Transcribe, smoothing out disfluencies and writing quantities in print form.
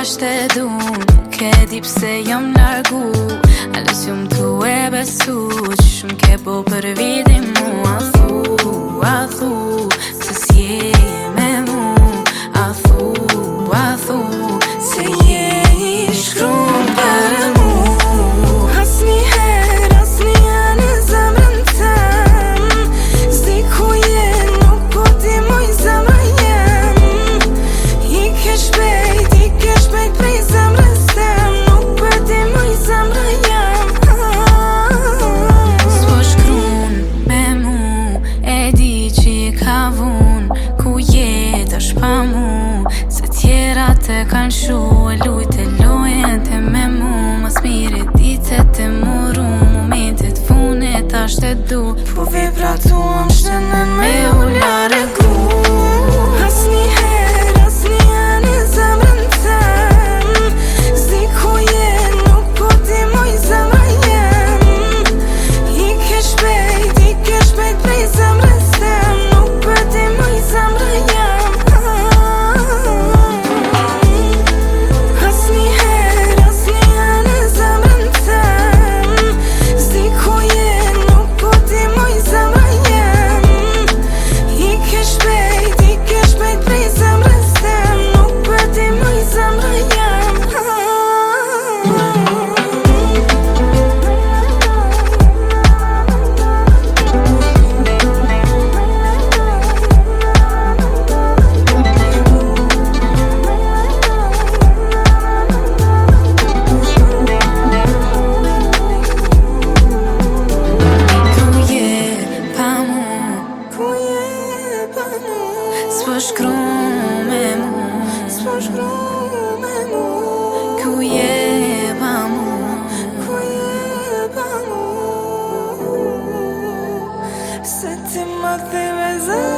thasht e du, nuk e di pse jam largu. Alës ju m'tu e besu, që shumë ke po për vidi mu. A thu, se s'je me mu. A thu, se je i shkruan për mu. Asnjëherë në zemrën tem, s'di ku je, nuk po ti moj zemrë jem. Ike shpejt prej zemrës tem, nuk po ti moj zemrë jem. S'po shkruan me mu, e di që i ka vun. Ku je tash pa mu, se tjerat e kan shu. E lujt e lojen te me mu, mas mire ditet e muru. Momentet funit ashtë e du, po vibratuam shtënën me u largu. Asnjëherë në zemrën tem, s'di ku je, nuk po ti moj zemrë jem. Ike shpejt prej zemrës tem, nuk po ti moj zemrë jem. Asnjëherë në zemrën tem, s'di ku je, nuk po ti moj zemrë jem. Ike shpejt prej zemrës tem, nuk po ti moj zemrë jem. S'po shkru me mu, ku je pa mu. Se ti më the me zemrën.